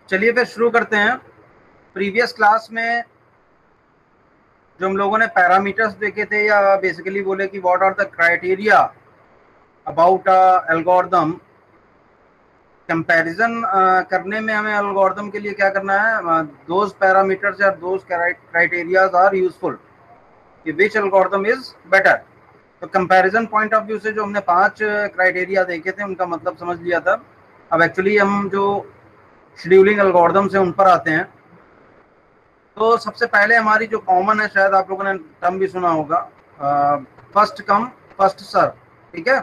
चलिए फिर शुरू करते हैं। प्रीवियस क्लास में जो हम लोगों ने पैरामीटर्स देखे थे, या बेसिकली बोले कि what are the criteria about algorithm, comparison करने में हमें एल्गोरिदम के लिए क्या करना है, दोज पैरामीटर्स या दोज क्राइटेरियाज आर यूजफुल कि विच एल्गोरिदम इज बेटर। तो कंपैरिजन पॉइंट ऑफ व्यू से जो हमने 5 क्राइटेरिया देखे थे उनका मतलब समझ लिया था। अब एक्चुअली हम जो शेड्यूलिंग एल्गोरिदम से उन पर आते हैं। तो सबसे पहले हमारी जो कॉमन है, शायद आप लोगों ने टर्म भी सुना होगा, फर्स्ट कम फर्स्ट सर्व। ठीक है।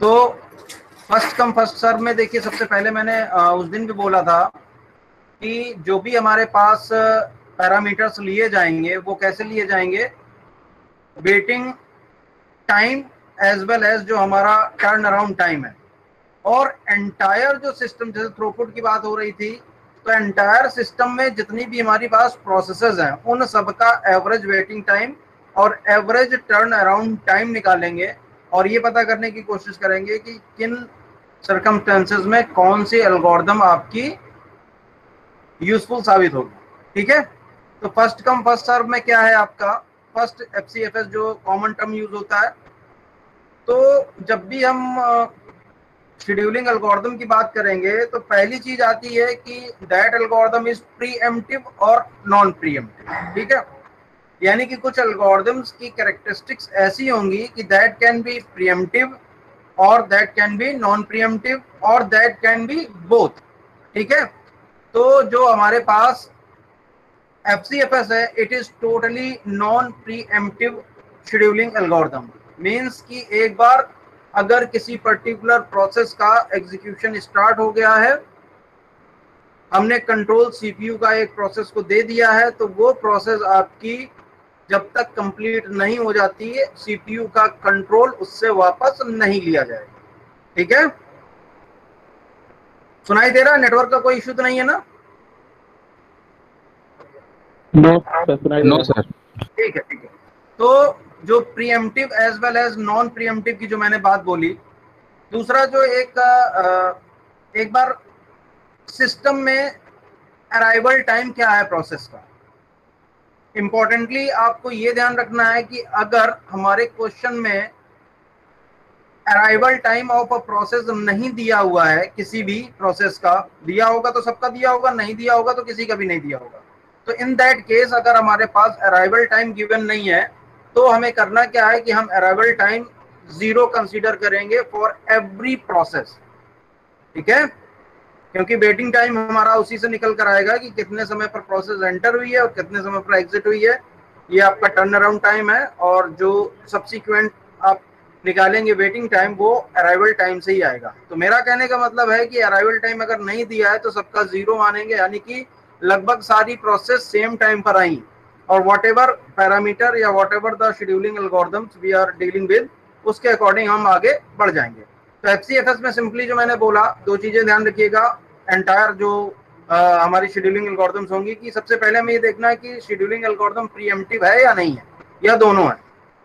तो फर्स्ट कम फर्स्ट सर्व में देखिए, सबसे पहले मैंने उस दिन भी बोला था कि जो भी हमारे पास पैरामीटर्स लिए जाएंगे वो कैसे लिए जाएंगे, waiting time as well as जो हमारा टर्न अराउंड टाइम है। और एंटायर जो सिस्टम, जैसे थ्रूपुट की बात हो रही थी, तो एंटायर सिस्टम में जितनी भी हमारी पास प्रोसेसेस हैं उन सबका एवरेज वेटिंग टाइम और एवरेज टर्न अराउंड टाइम निकालेंगे और ये पता करने की कोशिश करेंगे कि किन सर्कमस्टेंसेस में कौन सी एल्गोरिदम आपकी यूजफुल साबित होगी। ठीक है। तो फर्स्ट कम फर्स्ट सर्व में क्या है आपका, फर्स्ट एफसीएफएस जो कॉमन टर्म यूज होता है। तो जब भी हम शेड्यूलिंग एल्गोरिदम की बात करेंगे तो पहली चीज आती है कि दैट एल्गोरिदम इज प्रीएम्प्टिव और नॉन प्रीएम्प्टिव। ठीक है। यानी कि कुछ एल्गोरिदम्स की कैरेक्टरिस्टिक्स ऐसी होंगी कि दैट कैन बी प्रीएम्प्टिव और that can be non pre-emptive और दैट कैन बी बोथ। ठीक है। तो जो हमारे पास एफसीएफएस है, it is totally non preemptive scheduling algorithm. Means कि एक बार अगर किसी पर्टिकुलर प्रोसेस का एग्जीक्यूशन स्टार्ट हो गया है, हमने कंट्रोल सीपीयू का एक प्रोसेस को दे दिया है, तो वो प्रोसेस आपकी जब तक कंप्लीट नहीं हो जाती है सीपीयू का कंट्रोल उससे वापस नहीं लिया जाएगा। ठीक है। सुनाई दे रहा है? नेटवर्क का कोई इश्यू तो नहीं है ना? नो सर, सुनाई दे नो रहा है। सर। ठीक है, ठीक है। तो जो preemptive as well as non preemptive की जो मैंने बात बोली, दूसरा जो एक बार सिस्टम में अराइवल टाइम क्या है प्रोसेस का, इंपॉर्टेंटली आपको ये ध्यान रखना है कि अगर हमारे क्वेश्चन में arrival time of a process नहीं दिया हुआ है, किसी भी प्रोसेस का दिया होगा तो सबका दिया होगा, नहीं दिया होगा तो किसी का भी नहीं दिया होगा। तो इन दैट केस अगर हमारे पास अराइवल टाइम गिवन नहीं है तो हमें करना क्या है कि हम अराइवल टाइम 0 कंसीडर करेंगे फॉर एवरी प्रोसेस। ठीक है। क्योंकि वेटिंग टाइम हमारा उसी से निकल कर आएगा कि कितने समय पर प्रोसेस एंटर हुई है और कितने समय पर एग्जिट हुई है। ये आपका टर्न अराउंड टाइम है और जो सब्सिक्वेंट आप निकालेंगे वेटिंग टाइम वो अराइवल टाइम से ही आएगा। तो मेरा कहने का मतलब है कि अराइवल टाइम अगर नहीं दिया है तो सबका 0 मानेंगे, यानी कि लगभग सारी प्रोसेस सेम टाइम पर आई और वॉट एवर पैरामीटर या whatever the scheduling algorithms we are dealing with, उसके अकॉर्डिंग हम आगे बढ़ जाएंगे। तो एफसीएफएस में सिंपली जो मैंने बोला, दो चीजें ध्यान रखिएगा एंटायर जो हमारी शेड्यूलिंग एल्गोरिदम्स होंगी, कि सबसे पहले हमें ये देखना है कि शेड्यूलिंग एल्गोरिदम प्रीएम्प्टिव है या नहीं है, या दोनों है।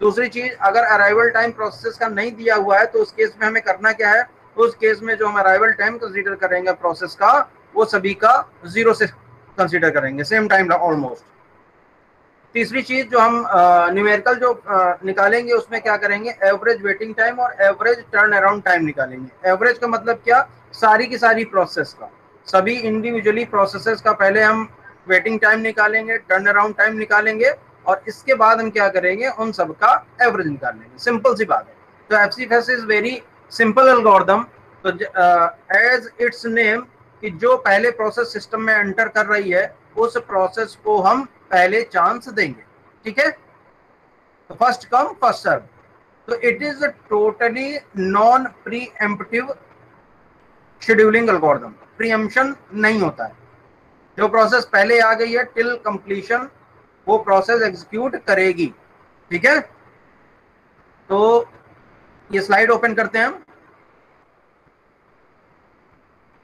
दूसरी चीज, अगर अराइवल टाइम प्रोसेस का नहीं दिया हुआ है तो उस केस में हमें करना क्या है, उस केस में जो हम अराइवल टाइम कंसीडर करेंगे प्रोसेस का, वो सभी का 0 से कंसीडर करेंगे, सेम टाइम ऑलमोस्ट। तीसरी चीज जो हम न्यूमेरिकल जो निकालेंगे उसमें क्या करेंगे, एवरेज वेटिंग टाइम और एवरेज टर्न अराउंड टाइम निकालेंगे। एवरेज का मतलब क्या, सारी की सारी प्रोसेस का, सभी इंडिविजुअली प्रोसेसेस का पहले हम वेटिंग टाइम निकालेंगे, टर्न अराउंड टाइम निकालेंगे और इसके बाद हम क्या करेंगे, उन सब का एवरेज निकाल लेंगे। सिंपल सी बात है। तो FCFS is very simple algorithm. तो एज इट्स नेम, कि जो पहले प्रोसेस सिस्टम में एंटर कर रही है उस प्रोसेस को हम पहले चांस देंगे। ठीक है। तो फर्स्ट कम फर्स्ट सर्व। तो it is totally non preemptive scheduling algorithm. Preemption नहीं होता है। जो प्रोसेस पहले आ गई है टिल कंप्लीशन वो प्रोसेस एग्जीक्यूट करेगी। ठीक है। तो ये स्लाइड ओपन करते हैं हम।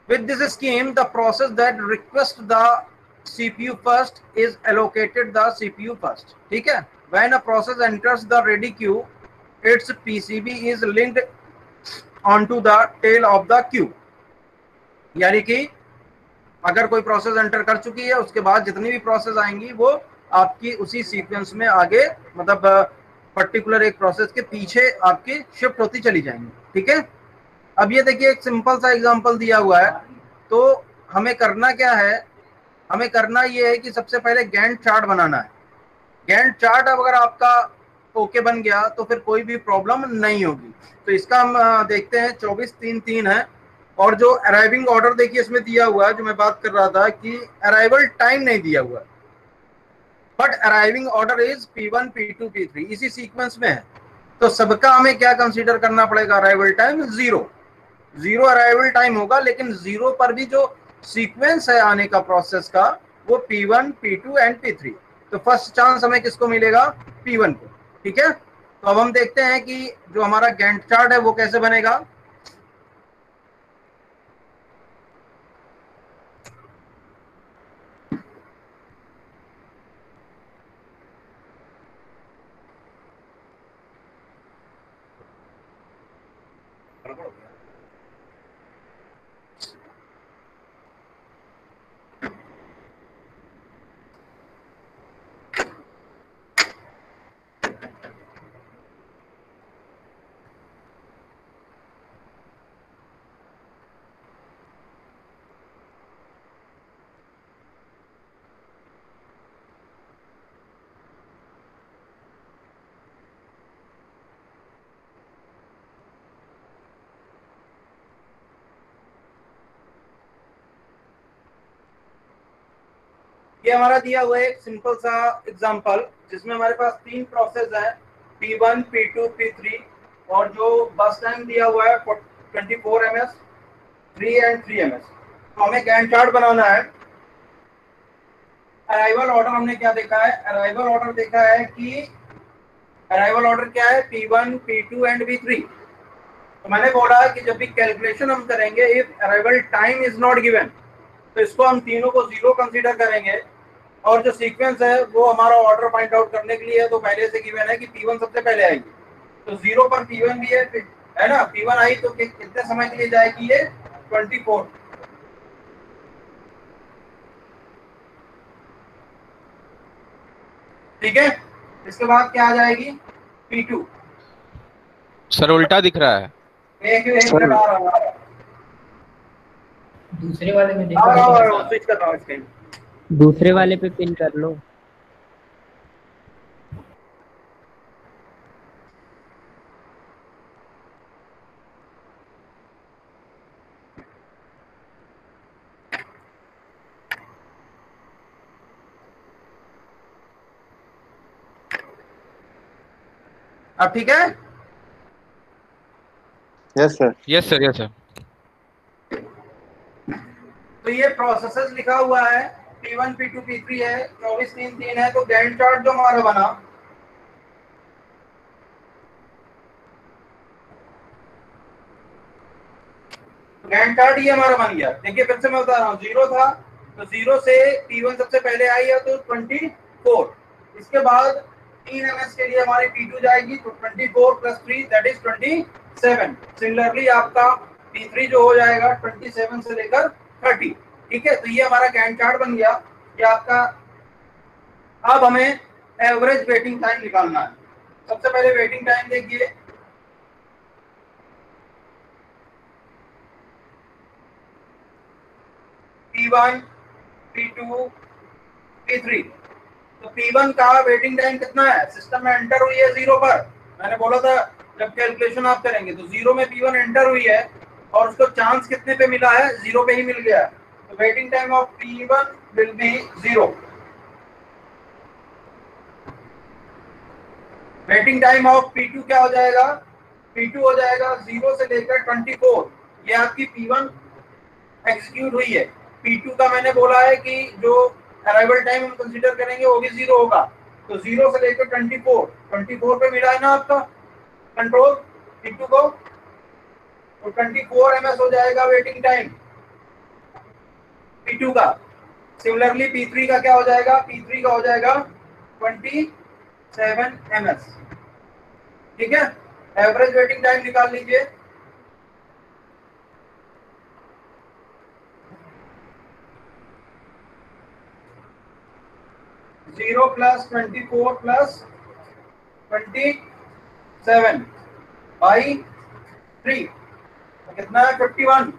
With this scheme, the process that requests the CPU first is allocated the CPU first. ठीक है, when a process enters the ready queue, its PCB is linked onto the tail of the queue. यानी कि अगर कोई process enter कर चुकी है, उसके बाद जितनी भी प्रोसेस आएंगी वो आपकी उसी सीक्वेंस में आगे, मतलब पर्टिकुलर एक प्रोसेस के पीछे आपकी शिफ्ट होती चली जाएंगी. ठीक है, अब ये देखिए एक सिंपल सा एग्जांपल दिया हुआ है. तो हमें करना क्या है, हमें करना ये है कि सबसे पहले गैंट चार्ट बनाना है. गैंट चार्ट अगर आपका ओके बन गया तो फिर कोई भी प्रॉब्लम नहीं होगी. तो इसका हम देखते हैं 24-3-3 है. और जो अराइविंग ऑर्डर देखिए इसमें दिया हुआ है, जो मैं बात कर रहा था कि अराइवल टाइम नहीं दिया हुआ है, but arriving order is P1 P2 P3 इसी सीक्वेंस में है. तो सबका हमें क्या कंसीडर करना पड़ेगा, arrival time zero arrival time होगा, लेकिन जीरो पर भी जो सीक्वेंस है आने का प्रोसेस का वो P1 P2 एंड P3. तो फर्स्ट चांस हमें किसको मिलेगा, P1 को. ठीक है, तो अब हम देखते हैं कि जो हमारा गैंट चार्ट है वो कैसे बनेगा. ये हमारा दिया हुआ है एक सिंपल सा एग्जांपल, जिसमें हमारे पास तीन प्रोसेस है, P1 P2 P3, और जो बस टाइम दिया हुआ है 24 ms, 3 एंड 3 ms. तो हमें गैंट चार्ट बनाना है. अराइवल ऑर्डर हमने क्या देखा है, अराइवल ऑर्डर देखा है कि अराइवल ऑर्डर क्या है, P1 P2 एंड P3. तो मैंने बोला कि जब भी कैलकुलेशन हम करेंगे, if arrival time is not given, तो इसको हम तीनों को जीरो कंसीडर करेंगे. और जो सीक्वेंस है वो हमारा ऑर्डर फाइंड आउट करने के लिए है, तो पहले से गिवन है कि P1 सबसे पहले आएगी. तो जीरो पर P1 भी है ना, P1 आई तो कितने समय के लिए जाएगी, ये 24. ठीक है, इसके बाद क्या आ जाएगी, P2. सर उल्टा दिख रहा है. एक मिनट आ रहा है, दूसरे वाले में देखो, स्विच कर रहा हूं इसके. दूसरे वाले पे पिन कर लो. अब ठीक है. Yes sir. Yes sir, yes sir. तो ये प्रोसेसेस लिखा हुआ है, P1 P2 P3 है, 24-3-3 है. तो गैंट चार्ट जो हमारा बना, गैंट चार्ट ये हमारा बन गया. देखिए फिर से मैं बता रहा हूँ, जीरो था तो जीरो से P1 सबसे पहले आई है तो 24. इसके बाद 3 ms के लिए हमारी P2 जाएगी, तो 24 + 3 दैट इज 27. सिमिलरली आपका P3 जो हो जाएगा 27 से लेकर 30. ठीक है, तो ये हमारा गैंट चार्ट बन गया. ये आपका. अब हमें एवरेज वेटिंग टाइम निकालना है. सबसे पहले वेटिंग टाइम देखिए, P1 P2 P3. तो P1 का वेटिंग टाइम कितना है, सिस्टम में एंटर हुई है जीरो पर. मैंने बोला था जब कैलकुलेशन आप करेंगे तो जीरो में P1 एंटर हुई है और उसको चांस कितने पे मिला है, जीरो पे ही मिल गया. तो waiting time of P1 will be zero. Waiting time of P2 क्या हो जाएगा, P2 हो जाएगा 0 से लेकर 24. ये आपकी P1 एग्जीक्यूट हुई है. P2 का मैंने बोला है कि जो अराइवल टाइम हम कंसीडर करेंगे वो भी जीरो होगा. तो 0 से लेकर 24 पे मिला है ना आपका कंट्रोल P2 को, तो 24 ms हो जाएगा वेटिंग टाइम P2 का. सिमिलरली P3 का क्या हो जाएगा, P3 का हो जाएगा 27 ms। ठीक है, एवरेज वेटिंग टाइम निकाल लीजिए। जीरो प्लस 24 प्लस 27 बाई 3 कितना है, 51।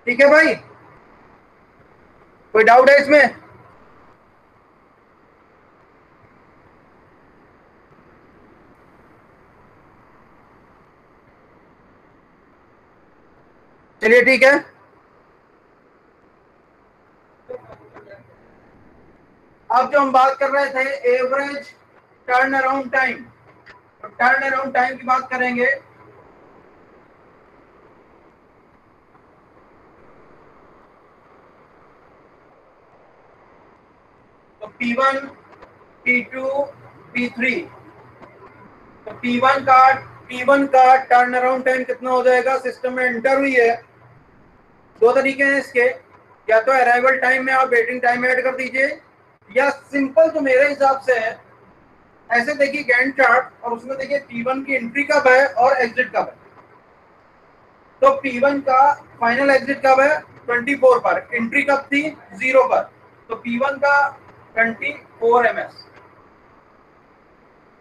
ठीक है भाई, कोई डाउट है इसमें? चलिए ठीक है, अब जो हम बात कर रहे थे एवरेज टर्न अराउंड टाइम, तो टर्न अराउंड टाइम की बात करेंगे। तो P1, P2, P3, तो P1 का टर्न अराउंड टाइम कितना हो जाएगा, सिस्टम में एंटर हुई है। दो तरीके हैं इसके, या तो अराइवल टाइम में आप वेटिंग टाइम ऐड कर दीजिए, या सिंपल जो मेरे हिसाब से है, ऐसे देखिए गैंट चार्ट और उसमें देखिए P1 की एंट्री कब है और एग्जिट कब है। तो P1 का फाइनल एग्जिट कब है, 24 पर, एंट्री कब थी, 0 पर। तो P1 का 24 ms।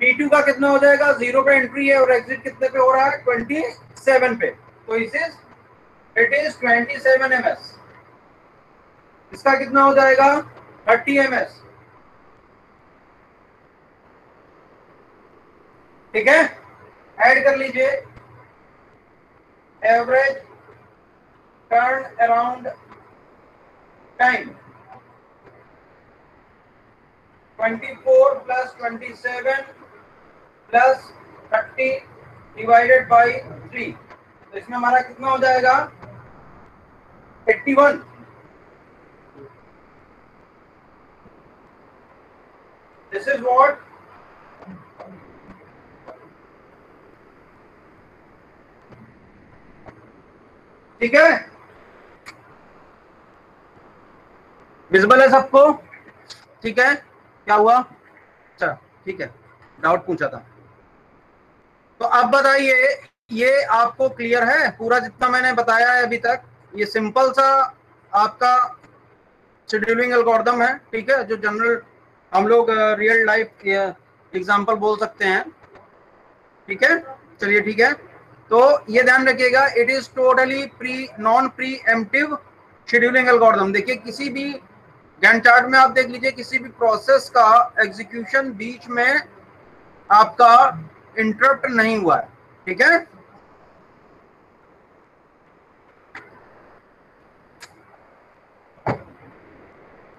P2 का कितना हो जाएगा, 0 पे एंट्री है और एग्जिट कितने पे हो रहा है, 27 पे। तो इट इज 27 ms। इसका कितना हो जाएगा, 30 ms। ठीक है, ऐड कर लीजिए। Average turn around time 24 plus 27 plus 30 divided by 3, तो इसमें हमारा कितना हो जाएगा, 81। दिस इज व्हाट ठीक है, विजिबल है सबको? ठीक है, क्या हुआ, अच्छा ठीक है, डाउट पूछा था। तो अब बताइए, ये आपको क्लियर है पूरा जितना मैंने बताया है अभी तक? ये सिंपल सा आपका शेड्यूलिंग एल्गोरिथम है, ठीक है, जो जनरल हम लोग रियल लाइफ एग्जांपल बोल सकते हैं। ठीक है, चलिए ठीक है, तो ये ध्यान रखिएगा, it is totally non pre emptive scheduling algorithm. देखिए किसी भी गैंट चार्ट में आप देख लीजिए, किसी भी प्रोसेस का एग्जीक्यूशन बीच में आपका इंटरप्ट नहीं हुआ है। ठीक है,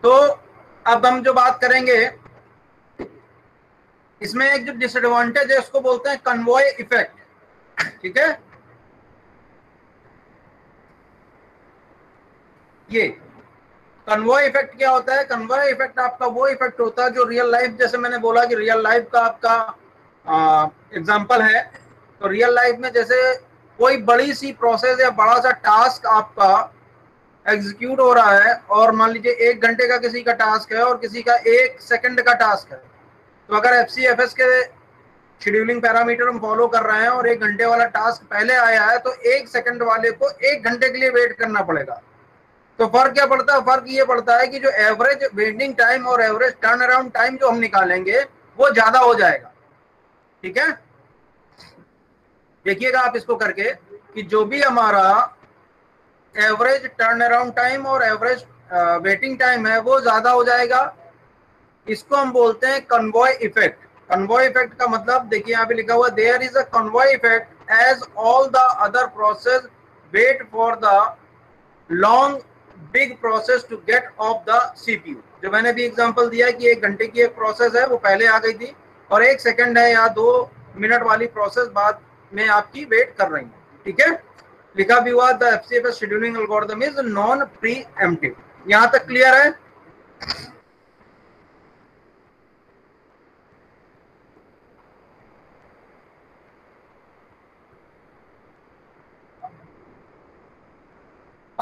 तो अब हम जो बात करेंगे, इसमें एक जो डिसएडवांटेज है उसको बोलते हैं कन्वॉय इफेक्ट। ठीक है, ये कन्वॉय इफेक्ट क्या होता है, कन्वॉय इफेक्ट आपका वो इफेक्ट होता है जो रियल लाइफ, जैसे मैंने बोला कि रियल लाइफ का आपका एग्जांपल है। तो रियल लाइफ में जैसे कोई बड़ी सी प्रोसेस या बड़ा सा टास्क आपका एग्जीक्यूट हो रहा है, और मान लीजिए 1 घंटे का किसी का टास्क है और किसी का 1 सेकंड का टास्क है। तो अगर FCFS के शेड्यूलिंग पैरामीटर हम फॉलो कर रहे हैं और 1 घंटे वाला टास्क पहले आया है, तो 1 सेकंड वाले को 1 घंटे के लिए वेट करना पड़ेगा। तो फर्क क्या पड़ता है, फर्क ये पड़ता है कि जो एवरेज वेटिंग टाइम और एवरेज टर्न अराउंड टाइम जो हम निकालेंगे वो ज्यादा हो जाएगा। ठीक है, देखिएगा आप इसको करके कि जो भी हमारा एवरेज टर्न अराउंड टाइम और एवरेज वेटिंग टाइम है वो ज्यादा हो जाएगा। इसको हम बोलते हैं कन्वॉय इफेक्ट। कन्वॉय इफेक्ट का मतलब देखिए यहाँ पे लिखा हुआ, there is a convoy effect as all the other process wait for the long big process to get off the CPU। जो मैंने भी एग्जांपल दिया है कि 1 घंटे की एक प्रोसेस है वो पहले आ गई थी, और 1 सेकंड है या 2 मिनट वाली प्रोसेस बाद में आपकी वेट कर रही है। ठीक है, लिखा भी हुआ the FCFS scheduling algorithm is non pre emptive. यहां तक क्लियर है?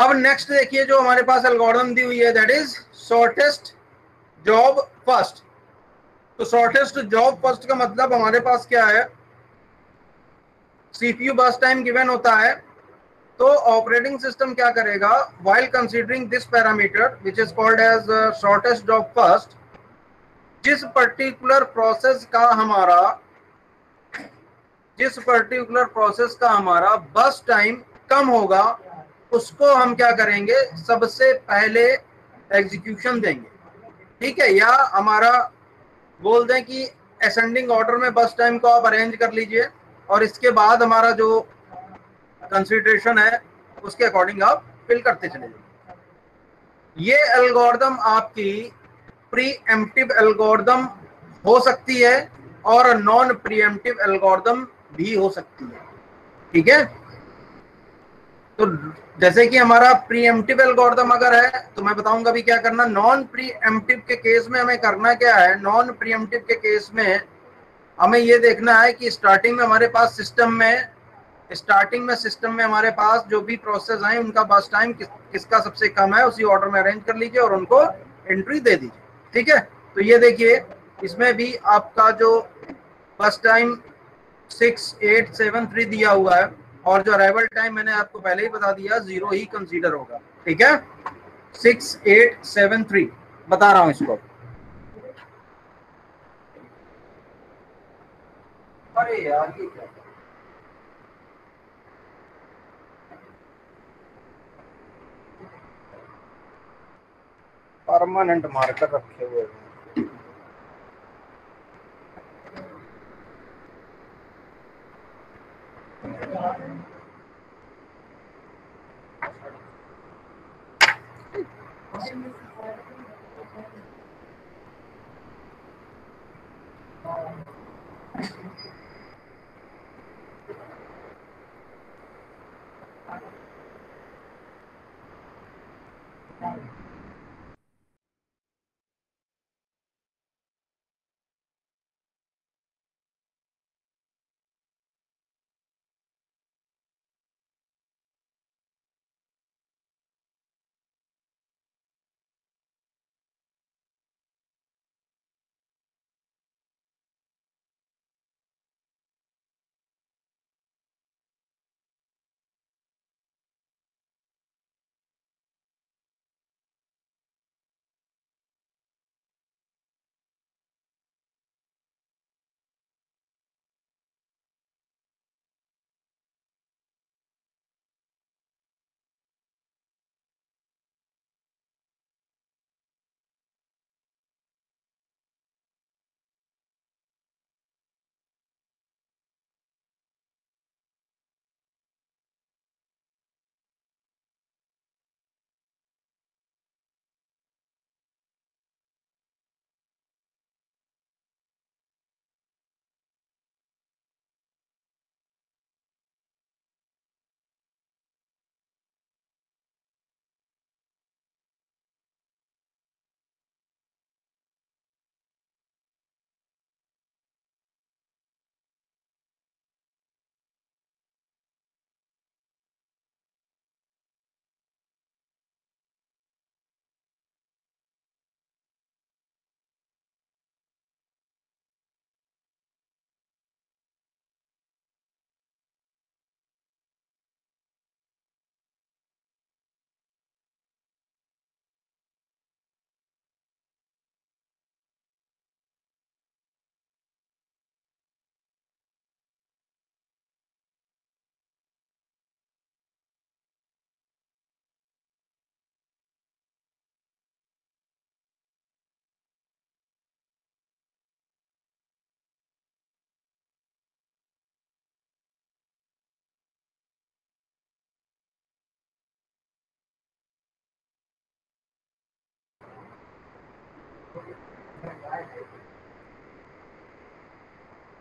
अब नेक्स्ट देखिए जो हमारे पास एल्गोरिथम दी हुई है, that is shortest job first. तो शॉर्टेस्ट जॉब फर्स्ट का मतलब हमारे पास क्या है, सीपीयू बर्स्ट टाइम गिवन होता है, तो ऑपरेटिंग सिस्टम क्या करेगा, while considering this parameter which is called as shortest job first, जिस पर्टिकुलर प्रोसेस का हमारा बर्स्ट टाइम कम होगा, उसको हम क्या करेंगे, सबसे पहले एग्जीक्यूशन देंगे। ठीक है, या हमारा बोल दें कि असेंडिंग ऑर्डर में बस टाइम को आप अरेंज कर लीजिए, और इसके बाद हमारा जो कंसीडरेशन है उसके अकॉर्डिंग आप फिल करते चले जाइए। ये एल्गोरिथम आपकी प्री एम्प्टिव एल्गोरिथम हो सकती है और नॉन प्रीएम्प्टिव एल्गोरिथम भी हो सकती है। ठीक है, तो जैसे कि हमारा प्रीएम्प्टिव एल्गोरिथम अगर है तो मैं बताऊंगा भी क्या करना। नॉन प्रीएम्प्टिव के केस में हमें करना क्या है, नॉन प्रीएम्प्टिव के केस में हमें ये देखना है कि स्टार्टिंग में हमारे पास सिस्टम में हमारे पास जो भी प्रोसेस हैं उनका बस टाइम किसका सबसे कम है, उसी ऑर्डर में अरेंज कर लीजिए और उनको एंट्री दे दीजिए। ठीक है, तो ये देखिए इसमें भी आपका जो बस टाइम 6873 दिया हुआ है, और जो अराइवल टाइम मैंने आपको पहले ही बता दिया 0 ही कंसीडर होगा। ठीक है, 6873 बता रहा हूं इसको। अरे यार ये क्या, परमानेंट मार्कर रखे हुए हैं।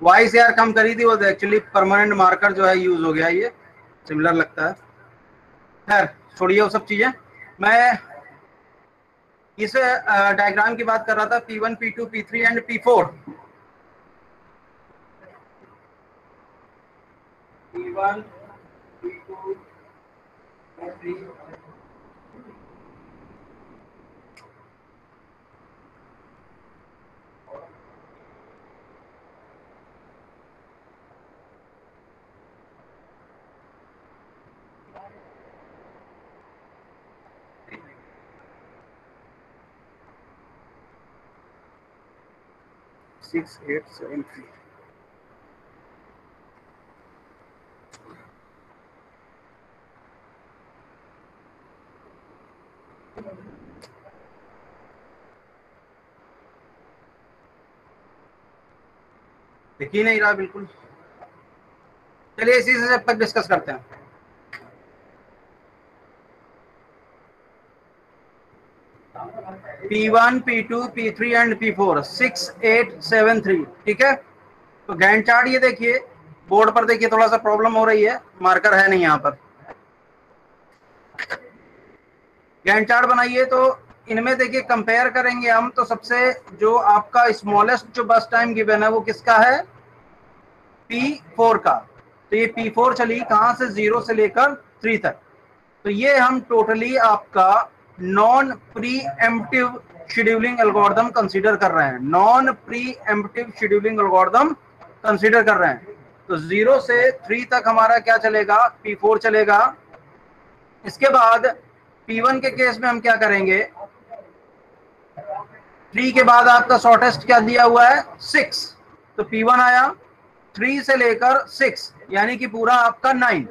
वॉइस यार कम करी थी, वो एक्चुअली परमानेंट मार्कर जो है यूज हो गया, ये सिमिलर लगता है। खैर छोड़िए वो सब चीजें, मैं इस डायग्राम की बात कर रहा था, P1 P2 P3 and P4। P1 P2 P3 6873। दिख ही नहीं रहा बिल्कुल। चलिए इसी से जब तक डिस्कस करते हैं। P1, P2, P3 and P4 6873, ठीक है। तो गैंट चार्ट ये देखिए, बोर्ड पर देखिए थोड़ा सा प्रॉब्लम हो रही है, मार्कर है नहीं यहाँ पर। गैंट चार्ट बनाइए तो इनमें देखिए कंपेयर करेंगे हम, तो सबसे जो आपका स्मॉलेस्ट जो बस टाइम गिवन है वो किसका है, P4 का। तो ये P4 चली कहां से, 0 से लेकर 3 तक। तो ये हम टोटली आपका non pre emptive scheduling algorithm consider कर रहे हैं, non pre emptive scheduling algorithm consider कर रहे हैं। तो 0 से 3 तक हमारा क्या चलेगा, P4 चलेगा। इसके बाद P1 के केस में हम क्या करेंगे, 3 के बाद आपका शॉर्टेस्ट क्या दिया हुआ है, 6। तो P1 आया 3 से लेकर 6, यानी कि पूरा आपका 9।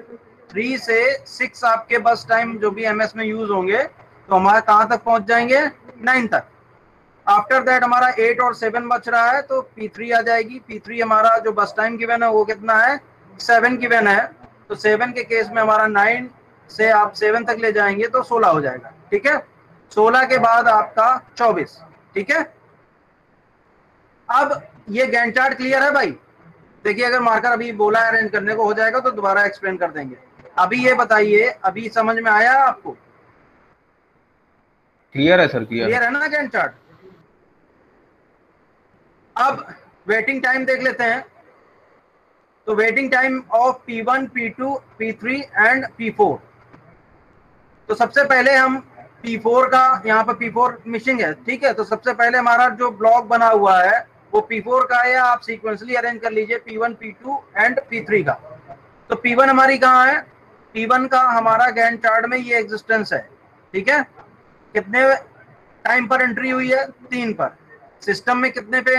3 से 6 आपके बस टाइम जो भी एमएस में यूज होंगे, तो हमारा कहां तक पहुंच जाएंगे, 9 तक। आफ्टर दैट हमारा 8 और 7 बच रहा है, तो P3 आ जाएगी। P3 हमारा जो बस टाइम गिवन है वो कितना है, 7 गिवन है। तो 7 के केस में हमारा 9 से आप 7 तक ले जाएंगे तो 16 हो जाएगा, ठीक है। 16 के बाद आपका 24, ठीक है। अब ये गैंट चार्ट क्लियर है भाई। देखिए अगर मार्कर अभी बोला अरेंज करने को हो जाएगा तो दोबारा एक्सप्लेन कर देंगे। अभी ये बताइए, अभी समझ में आया आपको, क्लियर है सर, क्लियर क्लियर है। है ना गैंट चार्ट। अब वेटिंग टाइम देख लेते हैं। तो waiting time of P1, P2, P3 and P4। तो सबसे पहले हम P4 का, यहाँ पर P4 मिसिंग है, ठीक है। तो सबसे पहले हमारा जो ब्लॉक बना हुआ है वो P4 का है, आप सीक्वेंसली अरेंज कर लीजिए P1, P2 एंड P3 का। तो P1 हमारी कहाँ है, P1 का हमारा गैंट चार्ट में ये एग्जिस्टेंस है, ठीक है। कितने टाइम पर एंट्री हुई है, 3 पर। सिस्टम में कितने पे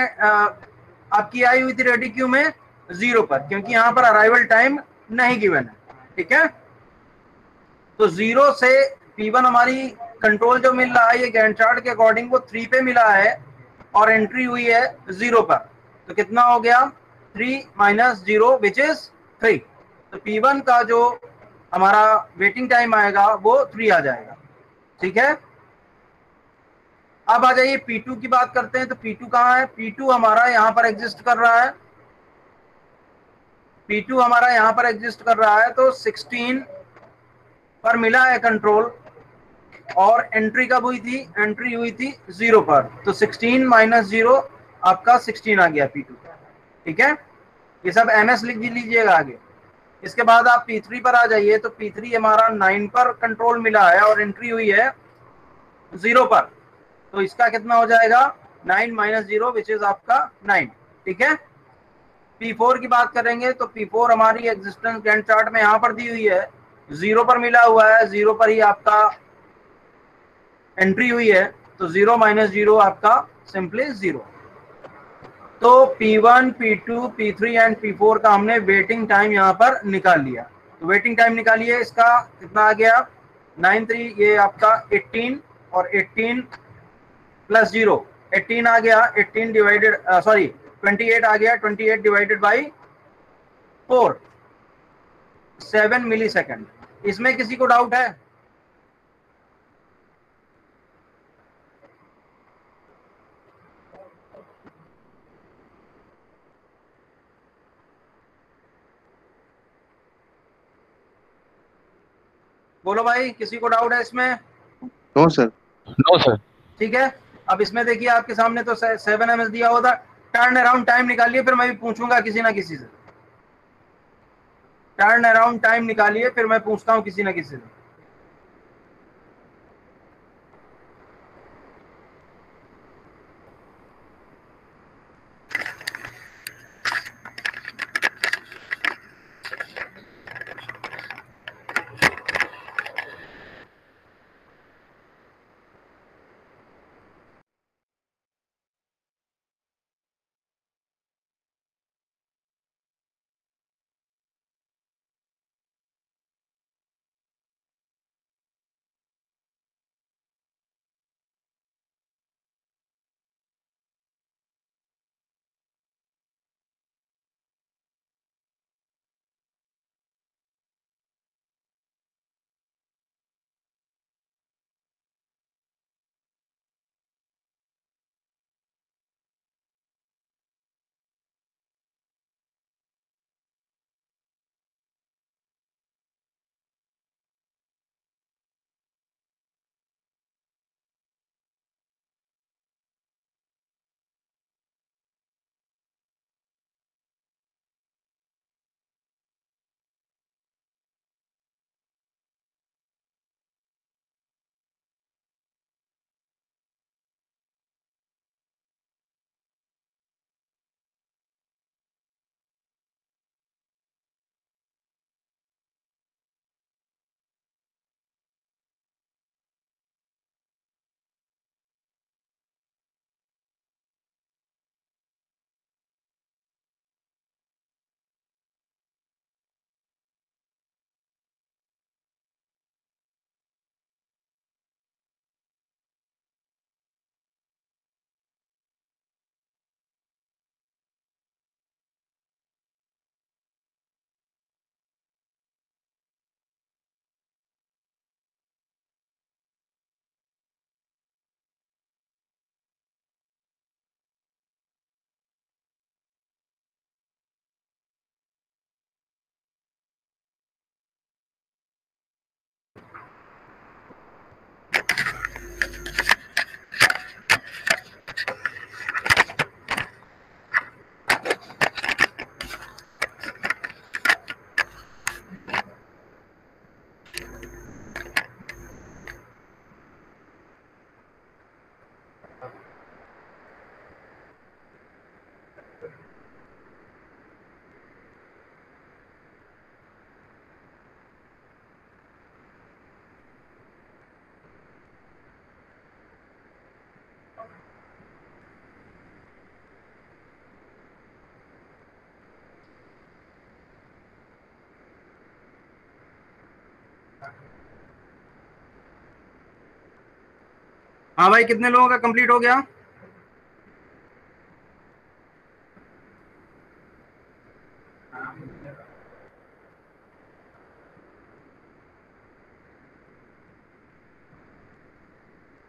आपकी आई हुई थी रेडी क्यू में, 0 पर, क्योंकि यहाँ पर अराइवल टाइम नहीं गिवन है, ठीक है। तो 0 से P1 हमारी कंट्रोल जो मिल रहा है ये गैंट चार्ट के अकॉर्डिंग वो 3 पे मिला है, और एंट्री हुई है 0 पर। तो कितना हो गया, 3 माइनस 0 विच इज 3। तो P1 का जो हमारा वेटिंग टाइम आएगा वो 3 आ जाएगा, ठीक है। अब आ जाइए P2 की बात करते हैं। तो P2 कहाँ है, P2 हमारा यहाँ पर एग्जिस्ट कर रहा है, P2 हमारा यहाँ पर एग्जिस्ट कर रहा है। तो 16 पर मिला है कंट्रोल, और एंट्री कब हुई थी, एंट्री हुई थी 0 पर। तो 16 माइनस 0 आपका 16 आ गया P2, ठीक है। ये सब MS लिख लीजिएगा आगे। इसके बाद आप P3 पर आ जाइए। तो P3 हमारा 9 पर कंट्रोल मिला है और एंट्री हुई है 0 पर। तो इसका कितना हो जाएगा, 9 माइनस 0 विच इज आपका 9, ठीक है। P4 की बात करेंगे तो P4 हमारी एग्जिस्टेंस गैंट चार्ट में यहाँ पर दी हुई है, 0 पर मिला हुआ है, 0 पर ही आपका एंट्री हुई है। तो 0 माइनस 0 आपका सिंपली 0। तो P1, P2, P3 and P4 का हमने वेटिंग टाइम यहाँ पर निकाल लिया। तो वेटिंग टाइम निकालिए, इसका कितना आ गया, 9 3 ये आपका 18, और 18 प्लस 0 18 आ गया, 18 डिवाइडेड 28 आ गया, 28 डिवाइडेड बाई 4, 7 मिली सेकेंड। इसमें किसी को डाउट है, बोलो भाई, किसी को डाउट है इसमें। No sir. No sir. ठीक है। अब इसमें देखिए आपके सामने तो 7 ms दिया होता, टर्न अराउंड टाइम निकालिए, फिर मैं भी पूछूंगा किसी ना किसी से। टर्न अराउंड टाइम निकालिए, फिर मैं पूछता हूं किसी ना किसी से। हाँ भाई, कितने लोगों का कंप्लीट हो गया?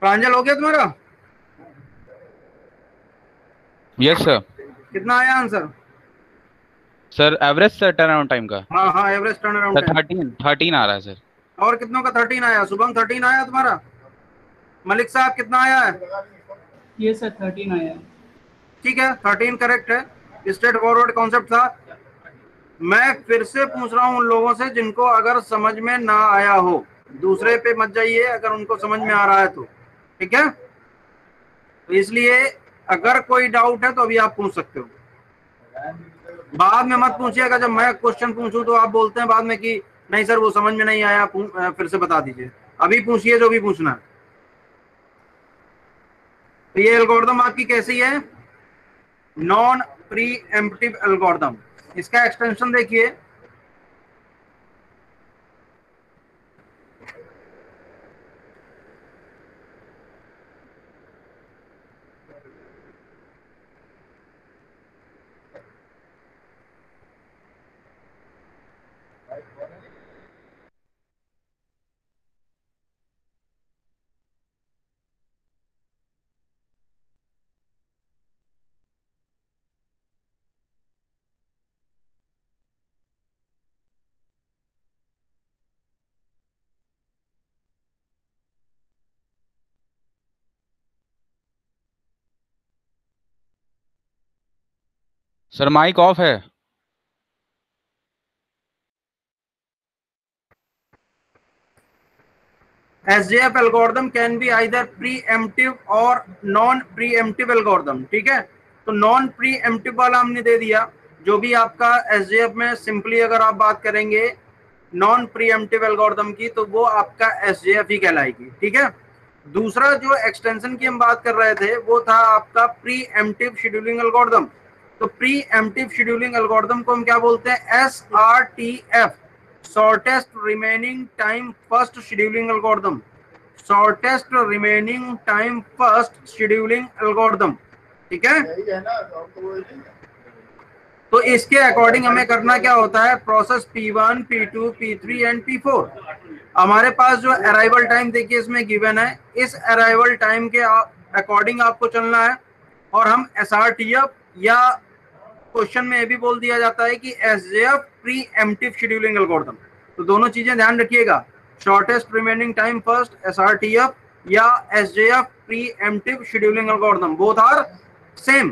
प्रांजल हो गया तुम्हारा? Yes sir. कितना आया answer? Sir average sir turn around time का हाँ हाँ, average turn around sir time. 13 आ रहा है सर। और कितनों का 13 आया? शुभम 13 आया तुम्हारा? मलिक साहब कितना आया है? ये सर 13 आया है। ठीक है, 13 करेक्ट है। स्ट्रेट फॉरवर्ड कॉन्सेप्ट था। मैं फिर से पूछ रहा हूं उन लोगों से जिनको अगर समझ में ना आया हो, दूसरे पे मत जाइए अगर उनको समझ में आ रहा है तो, ठीक है? तो इसलिए अगर कोई डाउट है तो अभी आप पूछ सकते हो, बाद में मत पूछिएगा। जब मैं क्वेश्चन पूछूं तो आप बोलते हैं बाद में कि नहीं सर वो समझ में नहीं आया, फिर से बता दीजिए। अभी पूछिए जो भी पूछना है। तो ये एल्गोरिथम आपकी कैसी है? Non pre emptive algorithm. इसका एक्सटेंशन देखिए, सर माइक ऑफ है। SJF algorithm can be either pre emptive और नॉन प्री एम्प्टिव एल्गोरिथम। ठीक है, तो नॉन प्री एम्प्टिव वाला हमने दे दिया। जो भी आपका SJF में सिंपली अगर आप बात करेंगे नॉन प्री एम्प्टिव एल्गोरिथम की, तो वो आपका SJF ही कहलाएगी। ठीक है, दूसरा जो एक्सटेंशन की हम बात कर रहे थे वो था आपका प्री एम्प्टिव शेड्यूलिंग एल्गोरिथम। तो प्री एम्प्टिव शेड्यूलिंग एल्गोरिथम को हम क्या बोलते हैं? SRTF, shortest remaining time first scheduling algorithm. Shortest remaining time first scheduling algorithm. ठीक है, तो इसके अकॉर्डिंग हमें करना क्या होता है? Process P1, P2, P3 and P4। हमारे पास जो अराइवल टाइम देखिए इसमें गिवन है, इस अराइवल टाइम के अकॉर्डिंग आपको चलना है। और हम SRTF या क्वेश्चन में ये भी बोल दिया जाता है कि SJF preemptive scheduling algorithm. तो दोनों चीजें ध्यान रखिएगा, shortest remaining time first SRTF या SJF preemptive scheduling algorithm, both are same.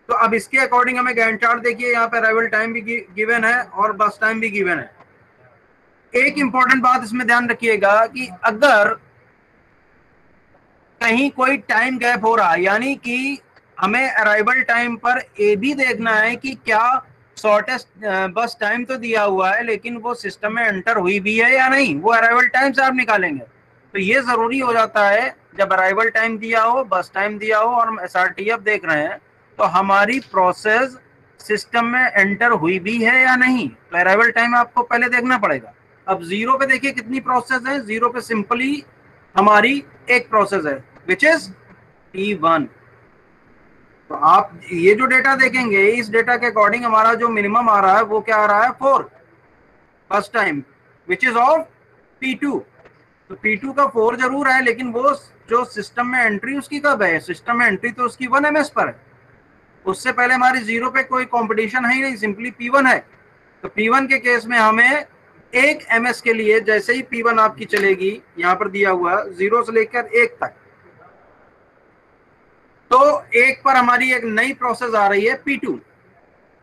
तो अब इसके अकॉर्डिंग हमें गैंट चार्ट देखिए, यहाँ पे अराइवल टाइम भी गिवन है और बस टाइम भी गिवन है। एक इंपॉर्टेंट बात इसमें ध्यान रखिएगा कि अगर कहीं कोई टाइम गैप हो रहा है, यानी कि हमें अराइवल टाइम पर ये भी देखना है कि क्या शॉर्टेस्ट बस टाइम तो दिया हुआ है लेकिन वो सिस्टम में एंटर हुई भी है या नहीं, वो अराइवल टाइम से आप निकालेंगे। तो ये जरूरी हो जाता है जब अराइवल टाइम दिया हो, बस टाइम दिया हो और हम SRTF देख रहे हैं, तो हमारी प्रोसेस सिस्टम में एंटर हुई भी है या नहीं। तो अराइवल टाइम आपको पहले देखना पड़ेगा। अब जीरो पे देखिए कितनी प्रोसेस है। जीरो पे सिंपली हमारी एक प्रोसेस है विच इज T1। तो आप ये जो डेटा देखेंगे, इस डेटा के अकॉर्डिंग हमारा जो मिनिमम आ रहा है वो क्या आ रहा है? 4 first time which is of P2। तो P2 का 4 जरूर है, लेकिन वो जो सिस्टम में एंट्री उसकी कब है? सिस्टम में एंट्री तो उसकी 1 ms पर है। उससे पहले हमारी जीरो पे कोई कंपटीशन है ही नहीं, सिंपली P1 है। तो P1 के केस में हमें 1 ms के लिए जैसे ही P1 आपकी चलेगी, यहां पर दिया हुआ 0 से लेकर 1 तक, तो 1 पर हमारी एक नई प्रोसेस आ रही है P2।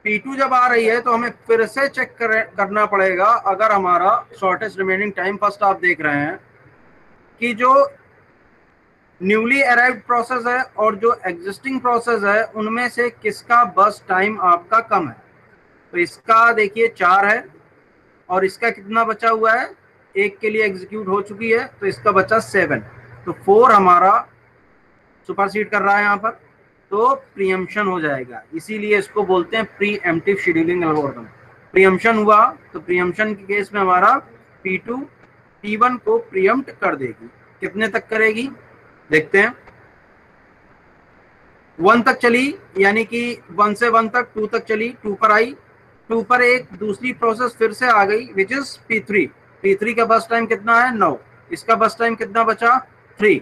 P2 जब आ रही है तो हमें फिर से चेक करना पड़ेगा। अगर हमारा शॉर्टेस्ट रिमेनिंग टाइम फर्स्ट आप देख रहे हैं कि जो न्यूली अराइव्ड प्रोसेस है और जो एग्जिस्टिंग प्रोसेस है उनमें से किसका बस टाइम आपका कम है। तो इसका देखिए 4 है और इसका कितना बचा हुआ है, एक के लिए एग्जीक्यूट हो चुकी है तो इसका बचा 7, तो 4 हमारा सुपरसीड कर रहा है यहाँ पर, तो प्रीएम्पशन हो जाएगा। इसीलिए इसको बोलते हैं pre emptive scheduling algorithm. Preemption हुआ तो प्रीएम्पशन के केस में हमारा P2 P1 को प्रीएम्प्ट कर देगी। कितने तक करेगी देखते हैं। 1 तक चली, यानी कि 1 से 1 तक, 2 तक चली, 2 पर आई, 2 पर एक दूसरी प्रोसेस फिर से आ गई विच इज P3। P3 का बस टाइम कितना है 9, इसका बस टाइम कितना बचा 3,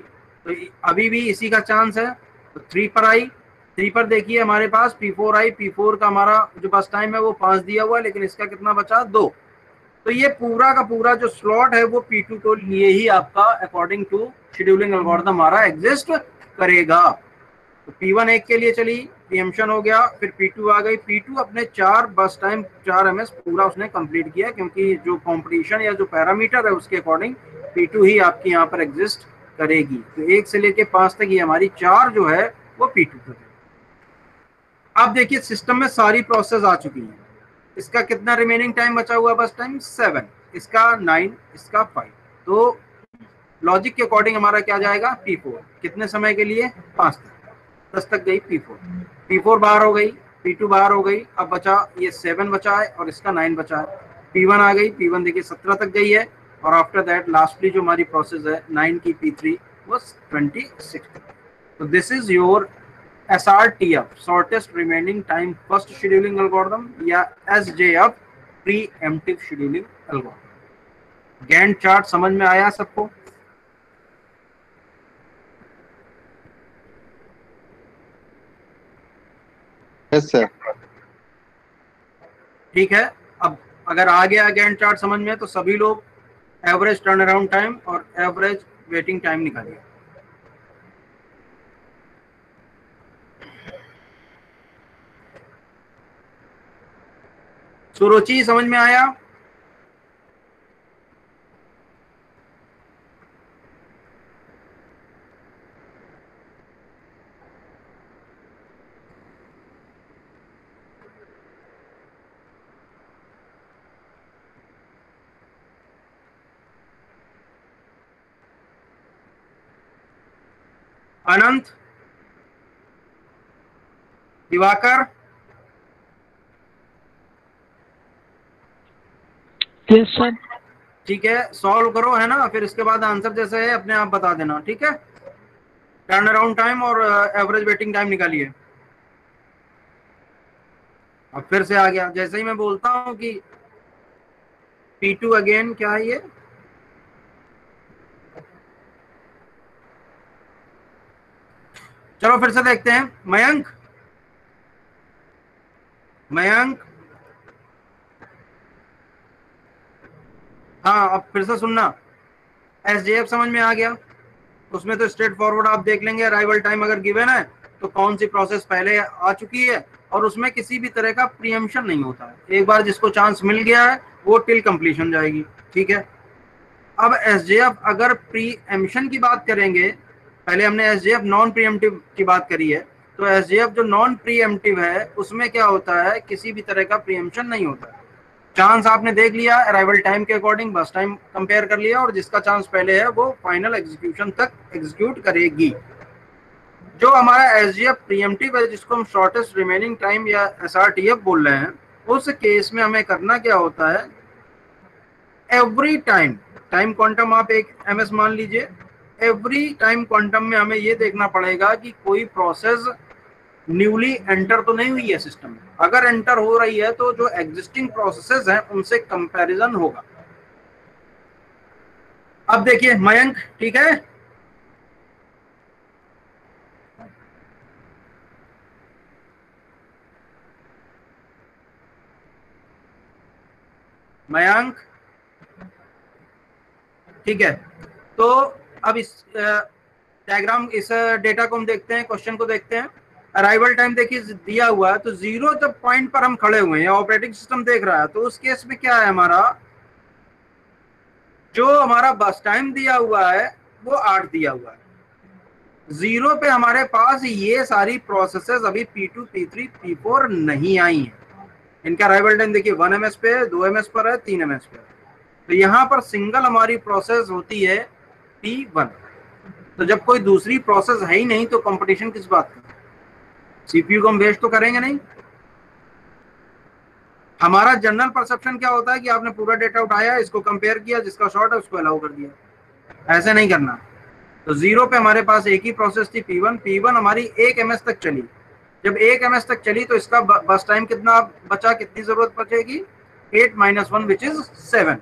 तो अभी भी इसी का चांस है। तो 3 पर आई, 3 पर देखिए हमारे पास P4 आई, P4 का हमारा जो बस टाइम है वो 5 दिया हुआ है, लेकिन इसका कितना बचा 2। तो ये पूरा का पूरा जो स्लॉट है वो P2 को लिए ही आपका अकॉर्डिंग टू शेड्यूलिंग एल्गोरिथम हमारा एग्जिस्ट करेगा। तो P1 एक के लिए चली, प्रीएम्पशन हो गया, फिर P2 आ गई, P2 अपने 4 बस टाइम 4 ms पूरा उसने कंप्लीट किया, क्योंकि जो कॉम्पिटिशन या जो पैरामीटर है उसके अकॉर्डिंग P2 ही आपकी यहाँ पर एग्जिस्ट करेगी। तो 1 से लेके 5 तक ये हमारी 4 जो है वो P2 तक है। अब देखिए सिस्टम में सारी प्रोसेस आ चुकी है, इसका कितना रिमेनिंग टाइम बचा हुआ बस टाइम 7, इसका 9, इसका 5, तो लॉजिक के अकॉर्डिंग हमारा क्या जाएगा P4, कितने समय के लिए 5 तक, 10 तक गई P4 बाहर हो गई, P2 बाहर हो गई, अब बचा ये 7 बचा है और इसका 9 बचा है। P1 आ गई, P1 देखिए 17 तक गई है, और आफ्टर दैट लास्टली जो हमारी प्रोसेस है 9 की P3 वो 26 तक। तो this is your SRTF, shortest remaining time first scheduling algorithm, या SJF, preemptive scheduling algorithm. Gantt chart समझ में आया सबको? Yes sir. ठीक है, अब अगर आ गया गैंट चार्ट समझ में तो सभी लोग एवरेज टर्न अराउंड टाइम और एवरेज वेटिंग टाइम निकालिए। सुरुचि समझ में आया? अनंत, दिवाकर, यस सर। ठीक है, सॉल्व करो है ना, फिर इसके बाद आंसर जैसे है अपने आप बता देना, ठीक है। टर्न अराउंड टाइम और एवरेज वेटिंग टाइम निकालिए। अब फिर से आ गया, जैसे ही मैं बोलता हूं कि P2 अगेन क्या है ये, चलो फिर से देखते हैं। मयंक, हाँ अब फिर से सुनना। SJF समझ में आ गया, उसमें तो स्ट्रेट फॉरवर्ड आप देख लेंगे, अराइवल टाइम अगर गिवन है तो कौन सी प्रोसेस पहले आ चुकी है, और उसमें किसी भी तरह का प्रीएम्पशन नहीं होता है। एक बार जिसको चांस मिल गया है वो टिल कंप्लीशन जाएगी, ठीक है। अब SJF अगर प्रीएम्पशन की बात करेंगे, पहले हमने SJF नॉन प्रीएम्प्टिव की बात करी है, तो SJF जो नॉन प्रीएम्प्टिव है उसमें क्या होता है, किसी भी तरह का प्रीएम्पशन नहीं होता है। चांस आपने देख लिया, अराइवल टाइम के अकॉर्डिंग बस टाइम कंपेयर कर लिया, और जिसका चांस पहले है वो फाइनल एग्जीक्यूशन तक एग्जीक्यूट करेगी। जो हमारा SJF प्रीएम्प्टिव है, जिसको हम शॉर्टेस्ट रिमेनिंग टाइम या SRTF बोल रहे हैं, उस केस में हमें करना क्या होता है, एवरी टाइम क्वांटम आप एक MS मान लीजिए, एवरी टाइम क्वांटम में हमें ये देखना पड़ेगा कि कोई प्रोसेस न्यूली एंटर तो नहीं हुई है सिस्टम में। अगर एंटर हो रही है तो जो एग्जिस्टिंग प्रोसेसेस हैं उनसे कंपैरिजन होगा। अब देखिए मयंक, ठीक है, मयंक, ठीक है। तो अब इस डायग्राम, इस डेटा को हम देखते हैं, क्वेश्चन को देखते हैं। अराइवल टाइम देखिए दिया हुआ है, तो 0 जब पॉइंट पर हम खड़े हुए हैं, ऑपरेटिंग सिस्टम देख रहा है, तो उस केस में क्या है, हमारा जो हमारा बस टाइम दिया हुआ है वो 8 दिया हुआ है, 0 पे हमारे पास ये सारी प्रोसेसेस अभी P2, P3, P4 नहीं आई हैं। इनका अराइवल टाइम देखिए 1 ms पे है, 2 ms पर है, 3 ms पे है। तो यहाँ पर सिंगल हमारी प्रोसेस होती है P1। तो जब कोई दूसरी प्रोसेस है ही नहीं तो कंपटीशन किस बात का? सीपीयू को हम वेस्ट तो करेंगे नहीं। हमारा जनरल परसेप्शन क्या होता है कि आपने पूरा डेटा उठाया, इसको कंपेयर किया, जिसका शॉर्ट है उसको अलाउ कर दिया। ऐसे नहीं करना। तो 0 पे हमारे पास एक ही प्रोसेस थी P1। P1 हमारी 1 ms तक चली। जब 1 ms तक चली तो इसका बस टाइम कितना बचा, कितनी जरूरत बचेगी? 8 - 1 विच इज 7।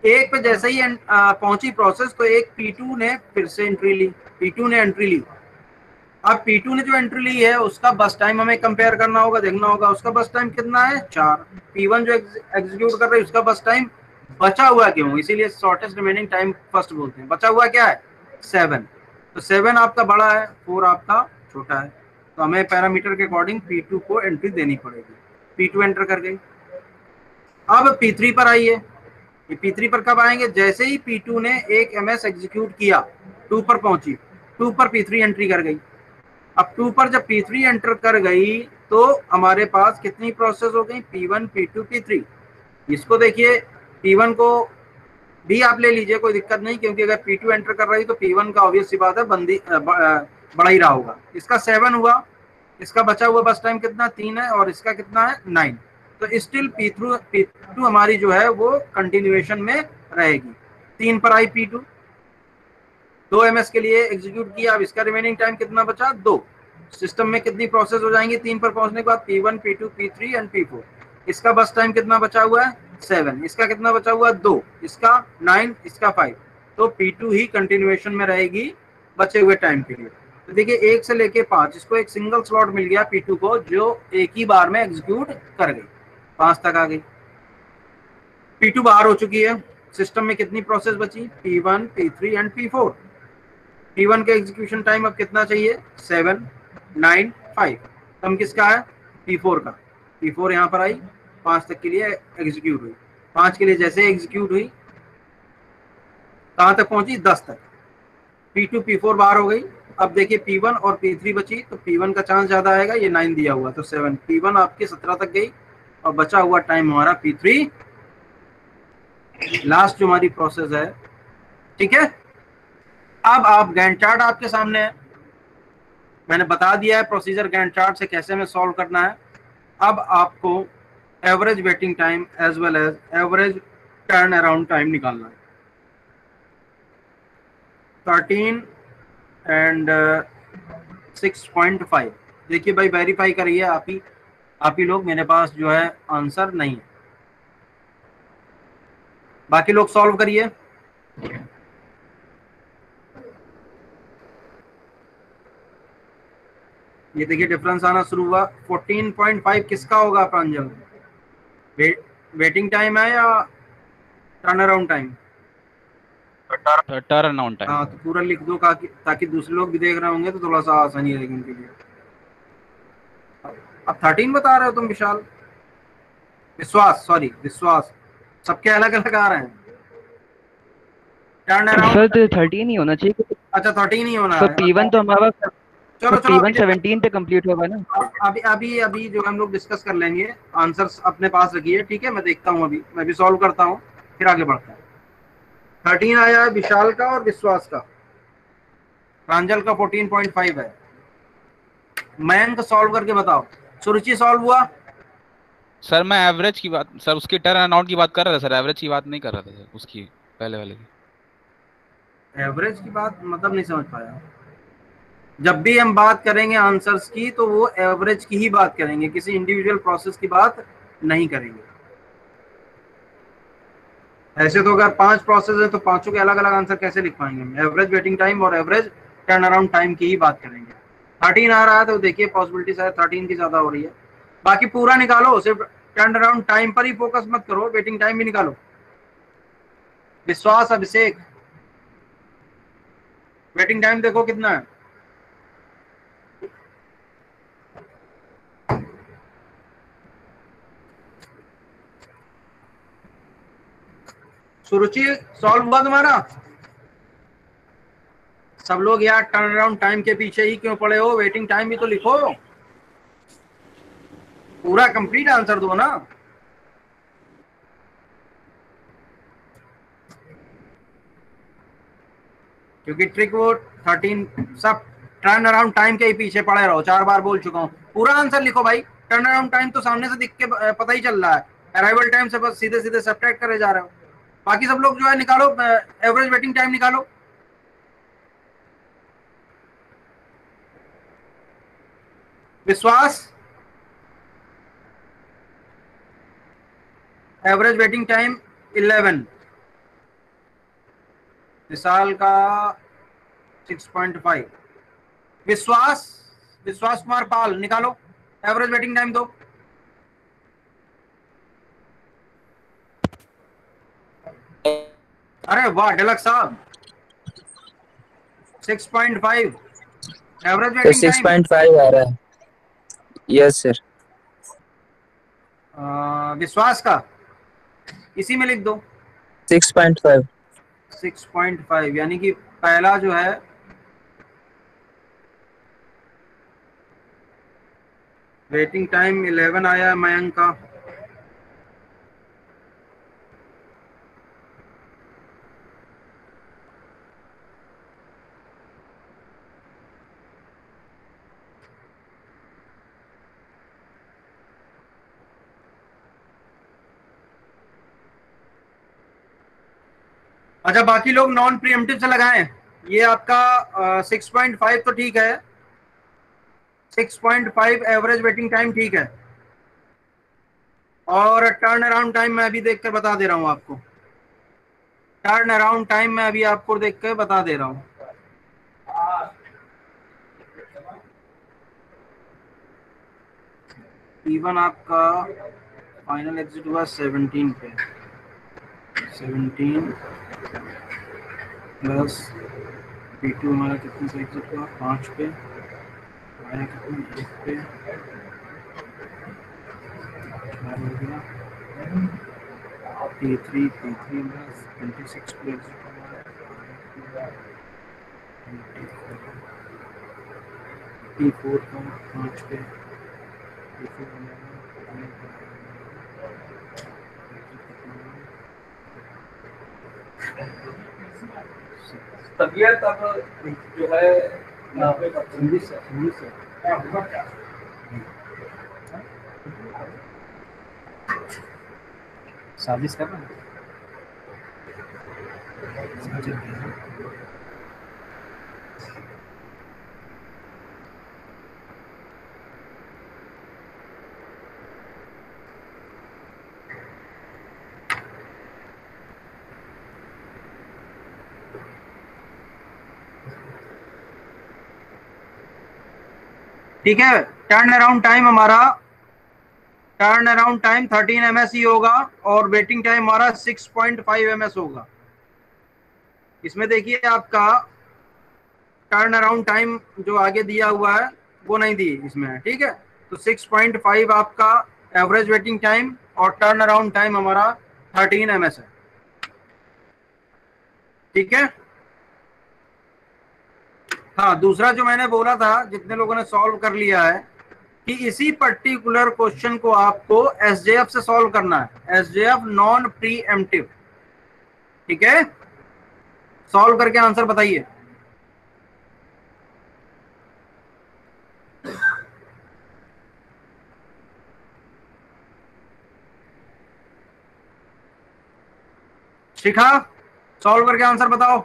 एक पे जैसे ही पहुंची प्रोसेस तो एक P2 ने फिर से एंट्री ली। P2 ने एंट्री ली। अब P2 ने जो एंट्री ली है उसका बस टाइम हमें कंपेयर करना होगा, देखना होगा उसका बस टाइम कितना है, 4। P1 जो एग्जीक्यूट कर रहे हैं उसका बस टाइम बचा हुआ क्यों, इसीलिए शॉर्टेस्ट रिमेनिंग टाइम फर्स्ट बोलते हैं। बचा हुआ क्या है? 7। तो 7 आपका बड़ा है, 4 आपका छोटा है। तो हमें पैरामीटर के अकॉर्डिंग P2 को एंट्री देनी पड़ेगी। P2 एंटर कर गई। अब P3 पर आइए। ये P3 पर कब आएंगे? जैसे ही P2 ने 1 ms एग्जीक्यूट किया, 2 पर पहुंची, 2 पर P3 एंट्री कर गई। अब 2 पर जब P3 एंटर कर गई तो हमारे पास कितनी प्रोसेस हो गई? P1, P2, P3। इसको देखिए, P1 को भी आप ले लीजिए, कोई दिक्कत नहीं, क्योंकि अगर P2 एंटर कर रही तो P1 का ऑब्वियस सी बात है बड़ा ही रहा होगा। इसका 7 हुआ। इसका बचा हुआ बस टाइम कितना? 3 है। और इसका कितना है? 9। तो स्टिल P2 हमारी जो है वो कंटिन्यूएशन में रहेगी। 3 पर आई P2, 2 ms के लिए एग्जीक्यूट किया। अब इसका रिमेनिंग टाइम कितना बचा? 2। सिस्टम में कितनी प्रोसेस हो जाएंगी 3 पर पहुंचने के बाद? P1, P2, P3 and P4। इसका बस टाइम कितना बचा हुआ है? 7। इसका कितना बचा हुआ है? 2। इसका 9, इसका 5। तो P2 ही कंटिन्यूएशन में रहेगी बचे हुए टाइम के लिए। तो देखिए 1 से लेके 5, इसको एक सिंगल स्लॉट मिल गया P2 को, जो एक ही बार में एग्जीक्यूट कर गई, 5 तक आ गई। P2 बाहर हो चुकी है। सिस्टम में कितनी प्रोसेस बची? P1, P3 and P4। P1 का एग्जीक्यूशन टाइम अब कितना चाहिए? 7, 9, 5। कम किसका है? P4 का। P4 यहाँ पर आई, 5 तक के लिए एग्जीक्यूट हुई। 5 के लिए जैसे एग्जीक्यूट हुई, कहाँ तक पहुंची? 10 तक। P2, P4 बाहर हो गई। अब देखिए P1 और P3 बची, तो P1 का चांस ज्यादा आएगा, ये 9 दिया हुआ तो 7। P1 आपकी 17 तक गई और बचा हुआ टाइम हमारा P3, लास्ट जो हमारी प्रोसेस है। ठीक है। अब आप गैंट चार्ट आपके सामने है, मैंने बता दिया है प्रोसीजर गैंट चार्ट से कैसे हमें सॉल्व करना है। अब आपको average waiting time as well as average turn around time निकालना है। 13 एंड 6.5। देखिए भाई, वेरीफाई करिए आप ही लोग, मेरे पास जो है आंसर नहीं है। बाकी लोग सॉल्व करिए। ये देखिए डिफरेंस आना शुरू हुआ। 14.5 किसका होगा प्रांजल? वेटिंग टाइम है या turn around time? Turn on time. हाँ, तो पूरा लिख दो ताकि दूसरे लोग भी देख रहे होंगे तो थोड़ा सा आसानी रहेगी उनके लिए। अब 13 बता रहे हो तुम विशाल? विश्वास, सबके अलग अलग आ रहे हैं। टर्न अराउंड सर 13 ही होना चाहिए। अच्छा 13 ही होना सर है। P1 तो हमारा चलो P1 17 पे कंप्लीट होगा ना। अभी जो हम लोग डिस्कस कर लेंगे। आंसर्स अपने पास रखिए, ठीक है? मैं देखता हूँ, अभी मैं भी सॉल्व करता हूँ, फिर आगे बढ़ते हैं। 13 आया है विशाल का और विश्वास का। प्रांजल का 14.5 है। मयंक सॉल्व करके बताओ। सुरुचि सॉल्व हुआ? सर मैं एवरेज की बात, सर उसकी टर्न अराउंड की बात कर रहा था सर, एवरेज की बात नहीं कर रहा था सर, उसकी पहले वाले की। एवरेज की बात मतलब नहीं समझ पाया। जब भी हम बात करेंगे आंसर्स की तो वो एवरेज की ही बात करेंगे, किसी इंडिविजुअल प्रोसेस की बात नहीं करेंगे। ऐसे तो अगर 5 प्रोसेस है तो पांचों के अलग अलग आंसर कैसे लिख पाएंगे हम? एवरेज वेटिंग टाइम और एवरेज टर्न अराउंड टाइम की ही बात करेंगे। 13 आ रहा है तो देखिए पॉसिबिलिटी शायद 13 की ज्यादा हो रही है। बाकी पूरा निकालो, सिर्फ टर्न अराउंड टाइम पर ही फोकस मत करो, वेटिंग टाइम भी निकालो। विश्वास, अभिषेक, वेटिंग टाइम देखो कितना है। सुरुचि सॉल्व हुआ तुम्हारा? सब लोग यार टर्न अराउंड टाइम के पीछे ही क्यों पड़े हो? वेटिंग टाइम भी तो लिखो, पूरा कंप्लीट आंसर दो ना। क्योंकि ट्रिक वो 13 सब टर्न अराउंड टाइम के ही पीछे पड़े रहो, 4 बार बोल चुका हूँ। पूरा आंसर लिखो भाई, टर्न अराउंड टाइम तो सामने से दिख के पता ही चल रहा है, अराइवल टाइम से बस सीधे सीधे सब्ट्रैक्ट करे जा रहे हो। बाकी सब लोग जो है निकालो, एवरेज वेटिंग टाइम निकालो। विश्वास, एवरेज वेटिंग टाइम 11, विशाल का 6.5। विश्वास, विश्वास कुमार पाल निकालो, एवरेज वेटिंग टाइम दो। अरे वाह डलक साहब, 6.5 एवरेज सर वेटिंग टाइम। 6.5 आ रहा है। Yes sir. विश्वास का इसी में लिख दो 6.5। 6.5, यानी कि पहला जो है वेटिंग टाइम 11 आया मयंक का। अच्छा बाकी लोग नॉन प्रीएम्प्टिव से लगाएं। ये आपका 6.5 तो ठीक है, 6.5 एवरेज वेटिंग टाइम ठीक है। और टर्न अराउंड टाइम मैं अभी देख कर बता दे रहा हूँ आपको, टर्न अराउंड टाइम मैं अभी आपको देख कर बता दे रहा हूँ। इवन आपका फाइनल एग्जिट हुआ 17 पे, 17 प्लस P2 हमारा कितने पे एग्जिट हुआ, 5 पे आया, कितने 1 पे हो गया, P3 प्लस 26 पे एग्जिट हुआ, P4 का 5 पे, P4 तबियत अब जो है यहाँ पे हिंदी से साजिश कर रहा है। ठीक है, टर्न अराउंड टाइम हमारा, टर्न अराउंड टाइम 13 ms ही होगा और वेटिंग टाइम हमारा 6.5 ms होगा। इसमें देखिए आपका टर्न अराउंड टाइम जो आगे दिया हुआ है वो नहीं दी इसमें है, ठीक है। तो 6.5 आपका एवरेज वेटिंग टाइम और टर्न अराउंड टाइम हमारा 13 ms है, ठीक है। हाँ दूसरा जो मैंने बोला था, जितने लोगों ने सॉल्व कर लिया है, कि इसी पर्टिकुलर क्वेश्चन को आपको एसजेएफ से सॉल्व करना है, एसजेएफ नॉन प्रीएम्प्टिव, ठीक है। सॉल्व करके आंसर बताइए। शिखा सॉल्व करके आंसर बताओ।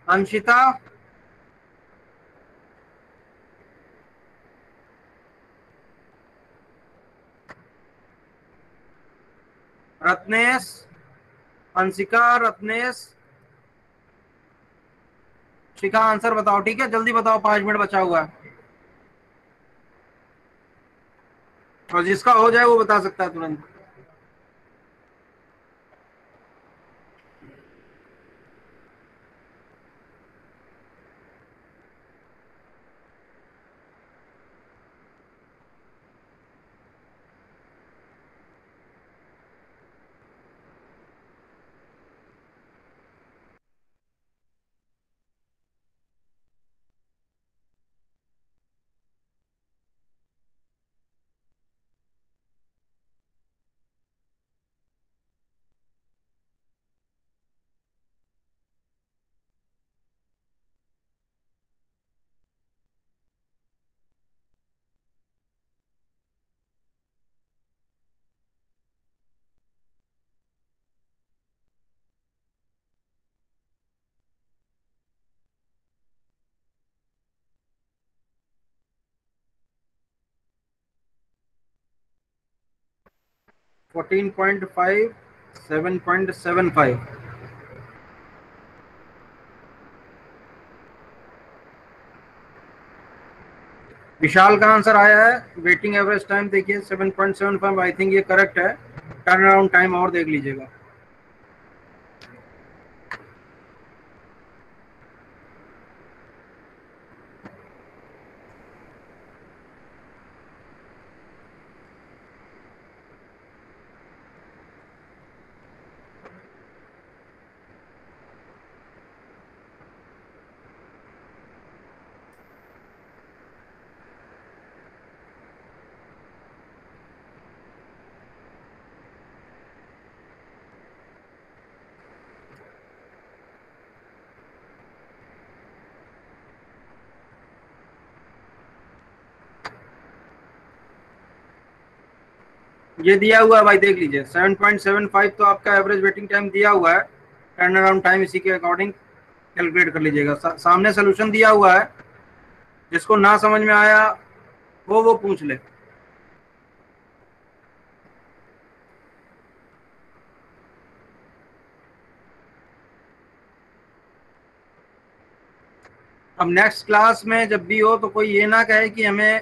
अंशिता, रत्नेश, अंशिका, रत्नेश, शिखा आंसर बताओ, ठीक है जल्दी बताओ, 5 मिनट बचा हुआ है और जिसका हो जाए वो बता सकता है तुरंत। 14.5, 7.75। विशाल का आंसर आया है। वेटिंग एवरेज टाइम देखिए 7.75, आई थिंक ये करेक्ट है। टर्न अराउंड टाइम और देख लीजिएगा। ये दिया हुआ है भाई, देख लीजिए 7.75 तो आपका एवरेज वेटिंग टाइम दिया हुआ है। टर्न अराउंड टाइम इसी के अकॉर्डिंग कैलकुलेट कर लीजिएगा। सामने सोल्यूशन दिया हुआ है, जिसको ना समझ में आया वो पूछ ले। अब नेक्स्ट क्लास में जब भी हो तो कोई ये ना कहे कि हमें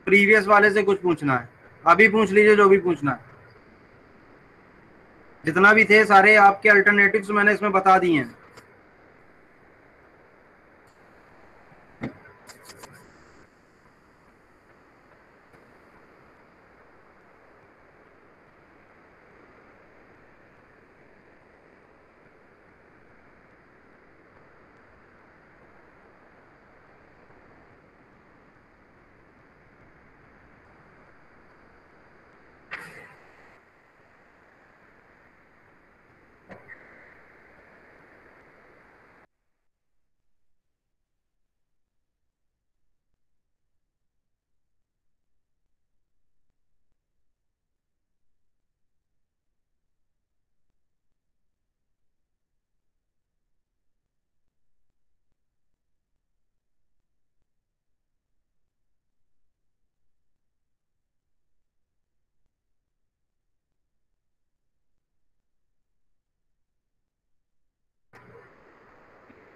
प्रीवियस वाले से कुछ पूछना है। अभी पूछ लीजिए जो भी पूछना है। जितना भी थे सारे आपके अल्टरनेटिव्स मैंने इसमें बता दिए हैं।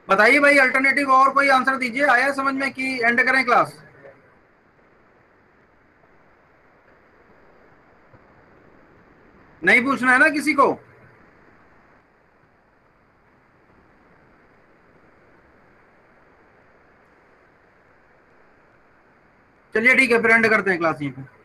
बताइए भाई, अल्टरनेटिव और कोई आंसर दीजिए। आया समझ में कि एंड करें क्लास? नहीं पूछना है ना किसी को? चलिए ठीक है, फिर एंड करते हैं क्लास यहीं पे।